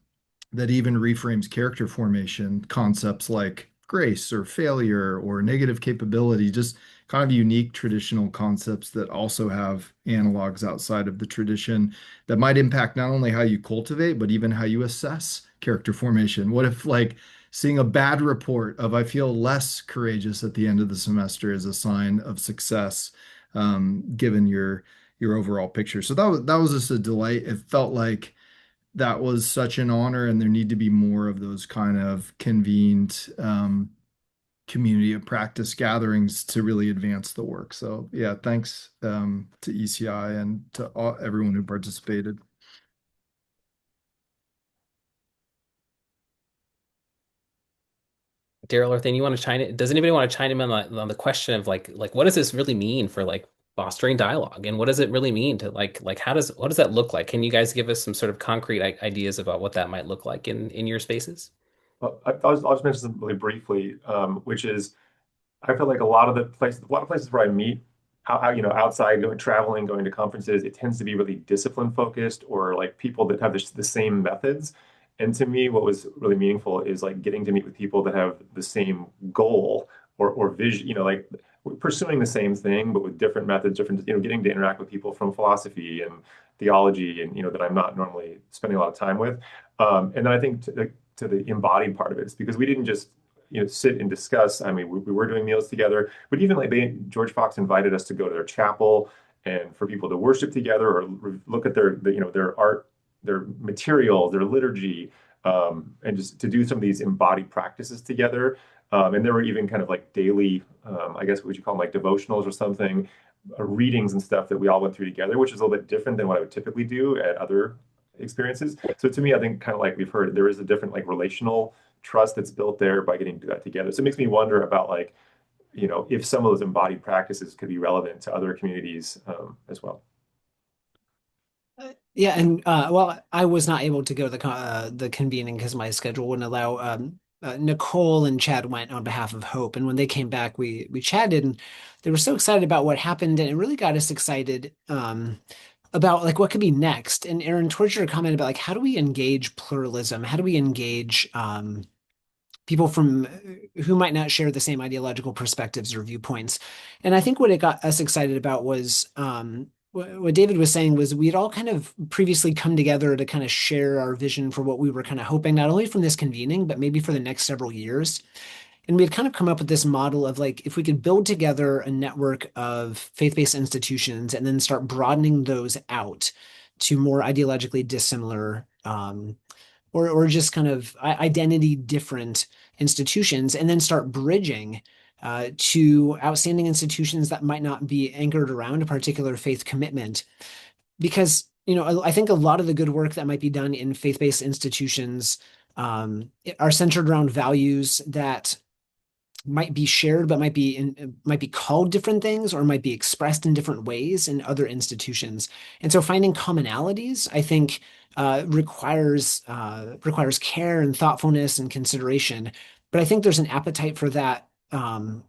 that even reframes character formation concepts like grace or failure or negative capability, just kind of unique traditional concepts that also have analogs outside of the tradition that might impact not only how you cultivate, but even how you assess character formation? What if, like, seeing a bad report of I feel less courageous at the end of the semester is a sign of success, given your overall picture? So that was just a delight. It felt like that was such an honor, and there need to be more of those kind of convened community of practice gatherings to really advance the work. So yeah, thanks to ECI and to everyone who participated. Daryl or Thane, you want to chime in? Does anybody want to chime in on the question of like what does this really mean for like fostering dialogue, and what does it really mean to like what does that look like? Can you guys give us some sort of concrete ideas about what that might look like in your spaces? Well, I'll just mention something really briefly, which is I feel like a lot of places where I meet, outside, traveling, going to conferences, it tends to be really discipline focused or like people that have the same methods. And to me, what was really meaningful is like getting to meet with people that have the same goal or vision, like pursuing the same thing, but with different methods, getting to interact with people from philosophy and theology and, that I'm not normally spending a lot of time with. And then I think to the embodied part of it is because we didn't just sit and discuss. I mean, we were doing meals together, but even like George Fox invited us to go to their chapel and for people to worship together or look at their art, their material, their liturgy, and just to do some of these embodied practices together. And there were even kind of like daily, I guess, what would you call them, like devotionals or something, readings and stuff that we all went through together, which is a little bit different than what I would typically do at other experiences. So to me, I think kind of like we've heard, there is a different like relational trust that's built there by getting to do that together. So it makes me wonder about like, if some of those embodied practices could be relevant to other communities as well. Yeah, and well, I was not able to go to the convening because my schedule wouldn't allow. Nicole and Chad went on behalf of Hope, and when they came back, we chatted, and they were so excited about what happened, and it really got us excited about like what could be next. And Aaron, towards your comment about like how do we engage pluralism? How do we engage people from who might not share the same ideological perspectives or viewpoints? And I think what it got us excited about was what David was saying was we'd all kind of previously come together to kind of share our vision for what we were kind of hoping, not only from this convening, but maybe for the next several years. And we had kind of come up with this model of like, if we could build together a network of faith-based institutions and then start broadening those out to more ideologically dissimilar or just kind of identity different institutions, and then start bridging to outstanding institutions that might not be anchored around a particular faith commitment. Because, I think a lot of the good work that might be done in faith-based institutions are centered around values that might be shared, but might be called different things or might be expressed in different ways in other institutions. And so finding commonalities, I think, requires care and thoughtfulness and consideration. But I think there's an appetite for that kind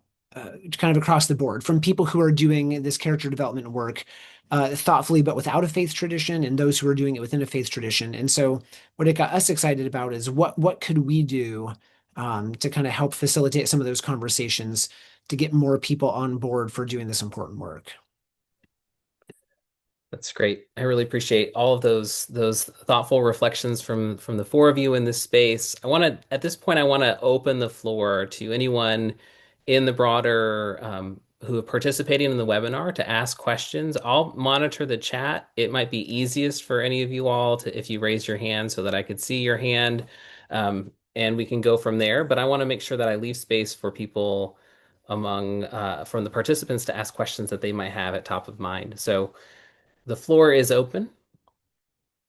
of across the board from people who are doing this character development work thoughtfully, but without a faith tradition, and those who are doing it within a faith tradition. And so, what it got us excited about is what could we do to kind of help facilitate some of those conversations to get more people on board for doing this important work. That's great. I really appreciate all of those thoughtful reflections from the four of you in this space. At this point, I want to open the floor to anyone in the broader who are participating in the webinar to ask questions. I'll monitor the chat. It might be easiest for any of you all to if you raise your hand so that I could see your hand, and we can go from there. But I want to make sure that I leave space for people among from the participants to ask questions that they might have at top of mind. So. The floor is open.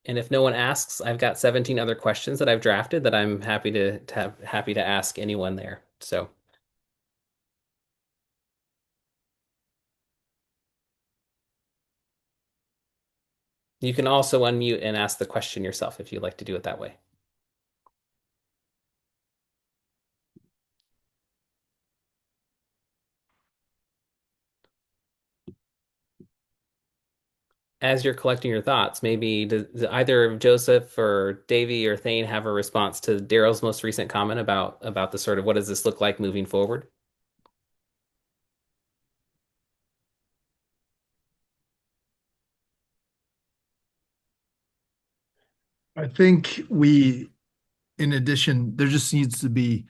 And if no one asks, I've got 17 other questions that I've drafted that I'm happy to ask anyone there. So you can also unmute and ask the question yourself if you'd like to do it that way. As you're collecting your thoughts, maybe does either Joseph or Davy or Thane have a response to Daryl's most recent comment about the sort of what does this look like moving forward? I think in addition, there just needs to be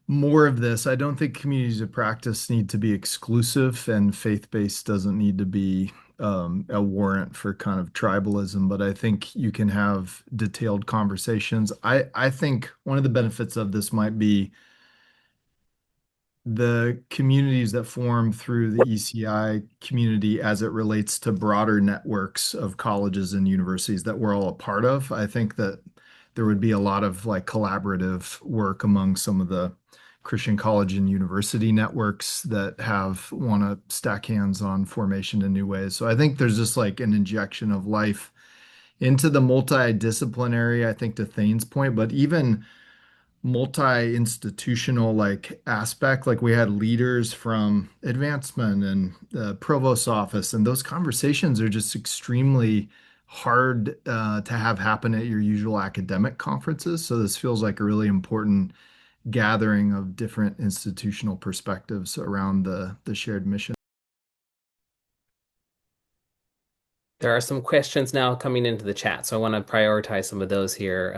more of this. I don't think communities of practice need to be exclusive, and faith-based doesn't need to be a warrant for kind of tribalism, but I think you can have detailed conversations. I think one of the benefits of this might be the communities that form through the ECI community as it relates to broader networks of colleges and universities that we're all a part of. I think that there would be a lot of like collaborative work among some of the Christian college and university networks that have want to stack hands on formation in new ways. So I think there's just like an injection of life into the multidisciplinary, I think to Thane's point, but even multi-institutional like aspect. Like we had leaders from advancement and the provost's office, and those conversations are just extremely hard to have happen at your usual academic conferences. So this feels like a really important gathering of different institutional perspectives around the shared mission. There are some questions now coming into the chat, so I want to prioritize some of those here.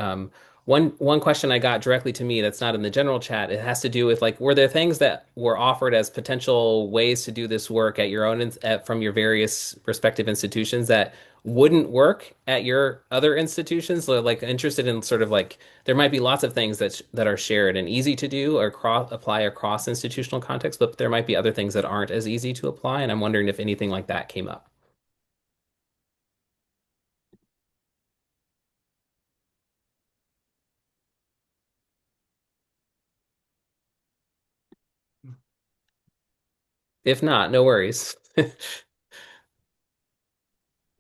One question I got directly to me that's not in the general chat, it has to do with like, were there things that were offered as potential ways to do this work at your own from your various respective institutions that wouldn't work at your other institutions? So like interested in sort of like there might be lots of things that are shared and easy to do or apply across institutional contexts, but there might be other things that aren't as easy to apply, and I'm wondering if anything like that came up. If not, no worries.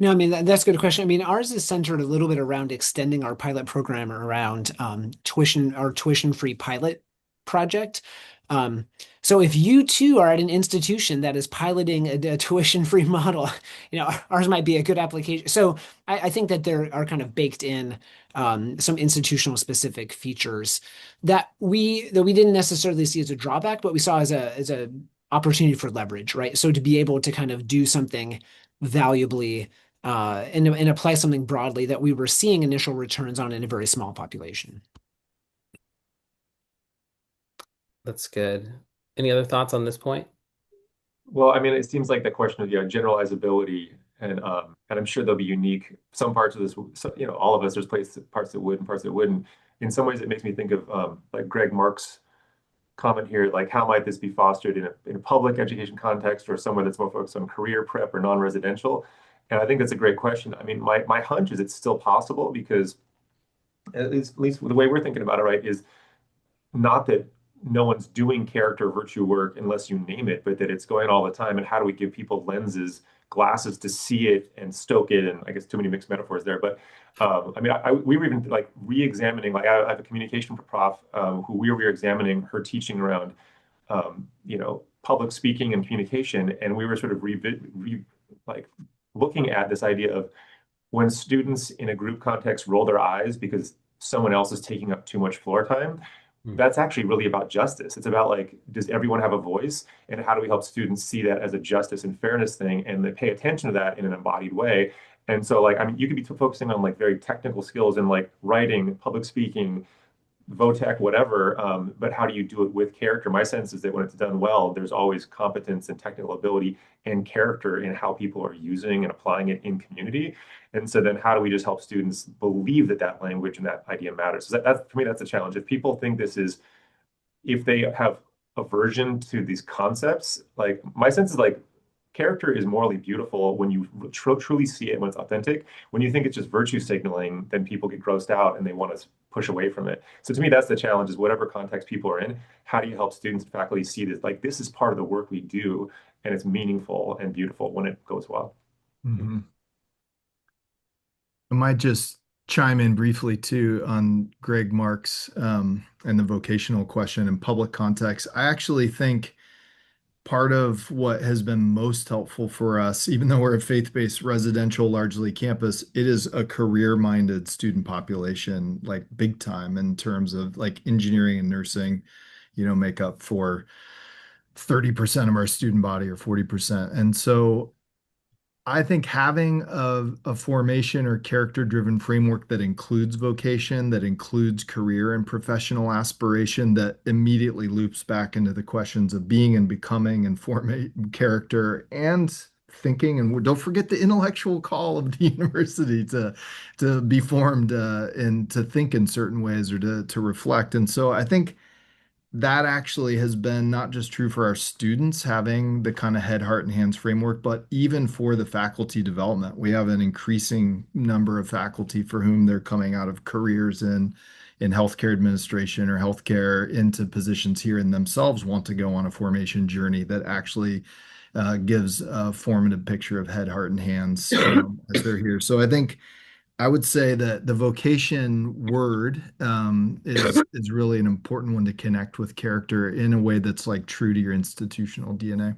No, I mean that's a good question. I mean, ours is centered a little bit around extending our pilot program around our tuition-free pilot project. Um, so if you too are at an institution that is piloting a tuition-free model, ours might be a good application. So I think that there are kind of baked in some institutional specific features that we didn't necessarily see as a drawback, but we saw as a opportunity for leverage, right? So to be able to kind of do something valuably and apply something broadly that we were seeing initial returns on in a very small population. That's good. Any other thoughts on this point? Well, I mean, it seems like the question of generalizability, and I'm sure there'll be unique some parts of this. So, all of us, there's parts that would and parts that wouldn't. In some ways, it makes me think of like Greg Mark's comment here, like how might this be fostered in a public education context or somewhere that's more focused on career prep or non-residential? And I think that's a great question. I mean, my hunch is it's still possible because at least the way we're thinking about it, right, is not that no one's doing character virtue work unless you name it, but that it's going all the time. And how do we give people lenses, glasses to see it and stoke it? And I guess too many mixed metaphors there. But I mean, we were even like re-examining, like I have a communication prof who we were re-examining her teaching around, public speaking and communication. And we were sort of like looking at this idea of when students in a group context roll their eyes because someone else is taking up too much floor time, that's actually really about justice. It's about like, does everyone have a voice? And how do we help students see that as a justice and fairness thing and they pay attention to that in an embodied way? And so like, I mean, you could be focusing on like very technical skills in like writing, public speaking, VOTEC, whatever, but how do you do it with character? My sense is that when it's done well, there's always competence and technical ability and character in how people are using and applying it in community. And so then how do we just help students believe that that language and that idea matters? So that's, for me, that's a challenge. If people think if they have aversion to these concepts, like my sense is like character is morally beautiful when you truly see it, when it's authentic. When you think it's just virtue signaling, then people get grossed out and they want to push away from it. So to me, that's the challenge is whatever context people are in, how do you help students and faculty see this? Like this is part of the work we do and it's meaningful and beautiful when it goes well. Mm-hmm. I might just chime in briefly too on Greg Mark's and the vocational question in public context. I actually think part of what has been most helpful for us, even though we're a faith-based residential, largely campus, it is a career-minded student population, like big time in terms of like engineering and nursing, make up for 30% of our student body or 40%. And so I think having a formation or character-driven framework that includes vocation, that includes career and professional aspiration, that immediately loops back into the questions of being and becoming and forming character and thinking. And don't forget the intellectual call of the university to be formed and to think in certain ways or to reflect. And so I think that actually has been not just true for our students having the kind of head, heart, and hands framework, but even for the faculty development. We have an increasing number of faculty for whom they're coming out of careers in healthcare administration or healthcare into positions here and themselves want to go on a formation journey that actually gives a formative picture of head, heart, and hands as they're here. So I think I would say that the vocation word is really an important one to connect with character in a way that's like true to your institutional DNA.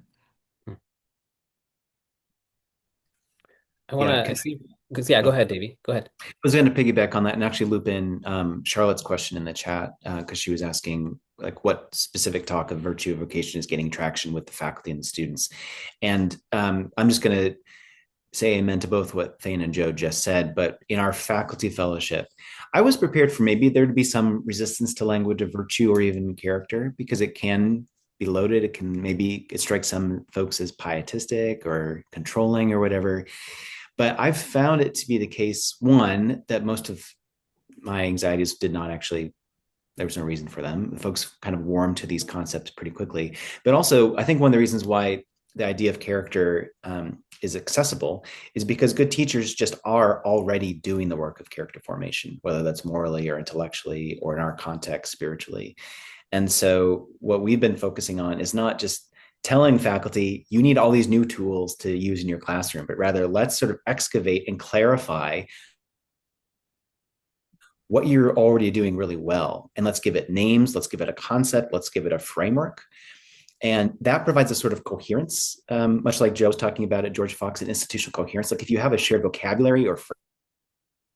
I want to see, because go ahead, Davey. Go ahead. I was going to piggyback on that and actually loop in Charlotte's question in the chat because she was asking like what specific talk of virtue of vocation is getting traction with the faculty and the students. And I'm just going to say amen to both what Thane and Joe just said, but in our faculty fellowship, I was prepared for maybe there to be some resistance to language of virtue or even character because it can be loaded. It strikes some folks as pietistic or controlling or whatever. But I've found it to be the case, one, that most of my anxieties did not actually, there was no reason for them. The folks kind of warmed to these concepts pretty quickly. But also, I think one of the reasons why the idea of character is accessible is because good teachers just are already doing the work of character formation, whether that's morally or intellectually or in our context, spiritually. And so what we've been focusing on is not just telling faculty, you need all these new tools to use in your classroom, but rather let's sort of excavate and clarify what you're already doing really well. And let's give it names, let's give it a concept, let's give it a framework. And that provides a sort of coherence, much like Joe was talking about at George Fox, and institutional coherence. Like if you have a shared vocabulary or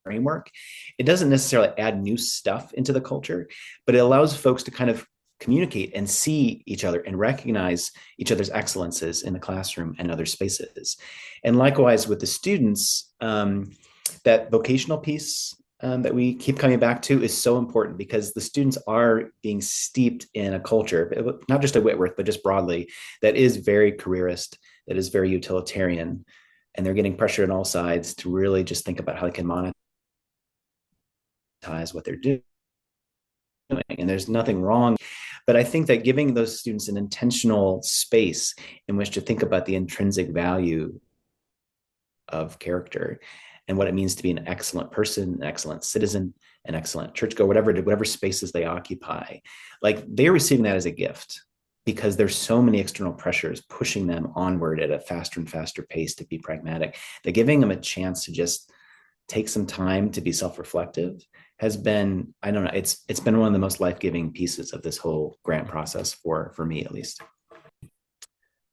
framework, it doesn't necessarily add new stuff into the culture, but it allows folks to kind of communicate and see each other and recognize each other's excellences in the classroom and other spaces. And likewise with the students, that vocational piece that we keep coming back to is so important because the students are being steeped in a culture, not just at Whitworth, but just broadly, that is very careerist, that is very utilitarian. And they're getting pressure on all sides to really just think about how they can monetize what they're doing. And there's nothing wrong. But I think that giving those students an intentional space in which to think about the intrinsic value of character and what it means to be an excellent person, an excellent citizen, an excellent churchgoer, whatever spaces they occupy, like they're receiving that as a gift because there's so many external pressures pushing them onward at a faster and faster pace to be pragmatic. That giving them a chance to just take some time to be self-reflective has been, I don't know, it's been one of the most life-giving pieces of this whole grant process for me at least.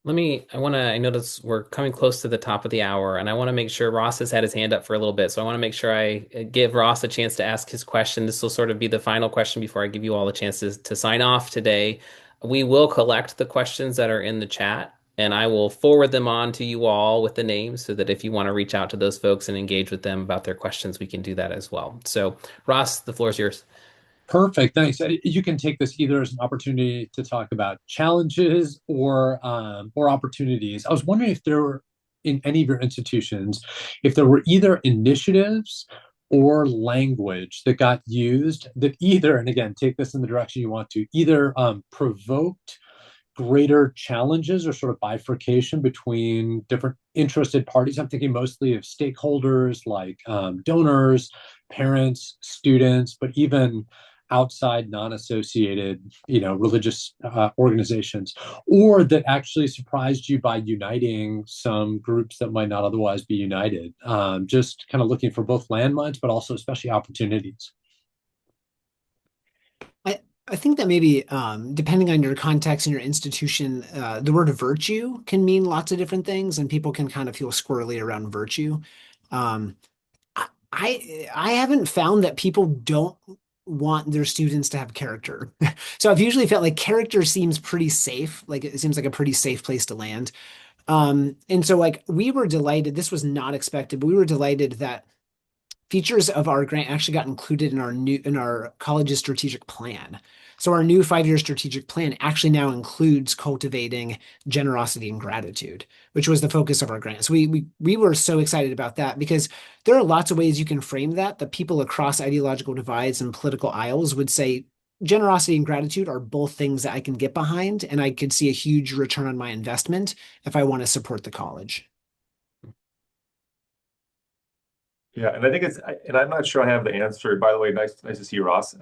I notice we're coming close to the top of the hour, and I want to make sure Ross has had his hand up for a little bit. So I want to make sure I give Ross a chance to ask his question. This will sort of be the final question before I give you all the chances to sign off today. We will collect the questions that are in the chat, and I will forward them on to you all with the names so that if you want to reach out to those folks and engage with them about their questions, we can do that as well. So Ross, the floor is yours. Perfect. Thanks. You can take this either as an opportunity to talk about challenges or opportunities. I was wondering if there were in any of your institutions, if there were either initiatives or language that got used that either, and again, take this in the direction you want to, either provoked greater challenges or sort of bifurcation between different interested parties. I'm thinking mostly of stakeholders like donors, parents, students, but even outside non-associated religious organizations, or that actually surprised you by uniting some groups that might not otherwise be united. Just kind of looking for both landmines but also especially opportunities. I think that maybe depending on your context and your institution, the word virtue can mean lots of different things, and people can kind of feel squirrely around virtue. Um, I haven't found that people don't want their students to have character. So I've usually felt like character seems pretty safe. Like it seems like a pretty safe place to land. And so like we were delighted, this was not expected, but we were delighted that features of our grant actually got included in our college's strategic plan. So our new 5-year strategic plan actually now includes cultivating generosity and gratitude, which was the focus of our grant. So we were so excited about that because there are lots of ways you can frame that people across ideological divides and political aisles would say generosity and gratitude are both things that I can get behind, and I could see a huge return on my investment if I want to support the college. Yeah, and I think and I'm not sure I have the answer. By the way, nice to see you, Ross.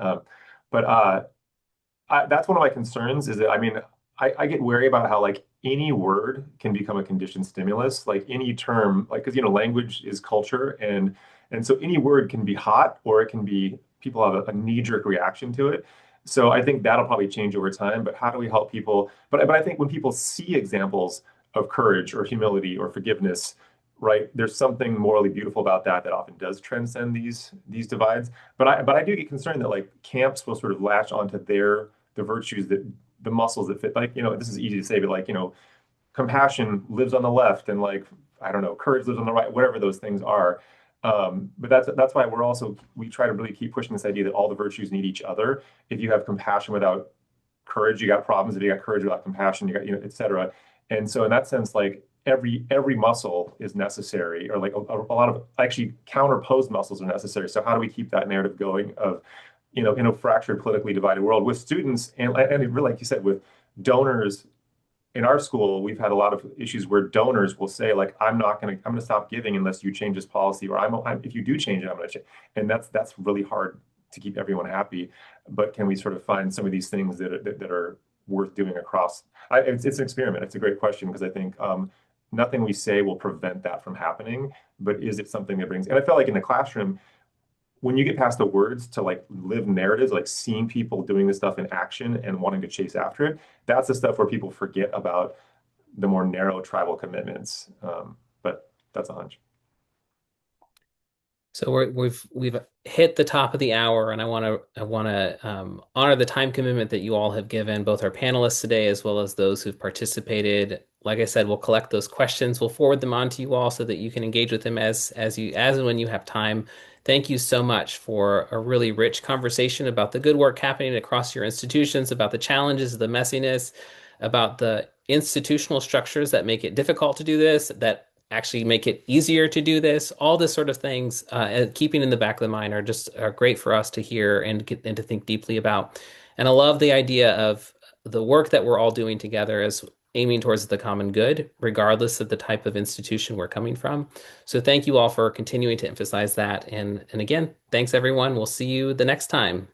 But that's one of my concerns is that, I mean, I get wary about how like any word can become a conditioned stimulus, like any term, like, because, language is culture. And so any word can be hot or it can be, people have a knee-jerk reaction to it. So I think that'll probably change over time. But how do we help people? But I think when people see examples of courage or humility or forgiveness, right, there's something morally beautiful about that often does transcend these divides. But I do get concerned that like camps will sort of latch onto the virtues, that the muscles that fit. Like, this is easy to say, but like, compassion lives on the left, and like, I don't know, courage lives on the right, whatever those things are. But that's why we try to really keep pushing this idea that all the virtues need each other. If you have compassion without courage, you got problems. If you got courage without compassion, you got, et cetera. And so in that sense, like every muscle is necessary, or like a lot of actually counterposed muscles are necessary. So how do we keep that narrative going of, in a fractured, politically divided world with students and really, like you said, with donors? In our school, we've had a lot of issues where donors will say, like, I'm going to stop giving unless you change this policy, or if you do change it, I'm going to change. And that's really hard to keep everyone happy. But can we sort of find some of these things that are worth doing across? It's an experiment. It's a great question because I think nothing we say will prevent that from happening, but is it something that brings? And I felt like in the classroom, when you get past the words to like live narratives, like seeing people doing this stuff in action and wanting to chase after it, that's the stuff where people forget about the more narrow tribal commitments. But that's a hunch. So we've hit the top of the hour, and I want to honor the time commitment that you all have given, both our panelists today as well as those who've participated. Like I said, we'll collect those questions. We'll forward them on to you all so that you can engage with them as and when you have time. Thank you so much for a really rich conversation about the good work happening across your institutions, about the challenges, the messiness, about the institutional structures that make it difficult to do this, that actually make it easier to do this. All this sort of things, keeping in the back of the mind, are great for us to hear and to think deeply about. And I love the idea of the work that we're all doing together as aiming towards the common good, regardless of the type of institution we're coming from. So thank you all for continuing to emphasize that. And again, thanks everyone. We'll see you the next time.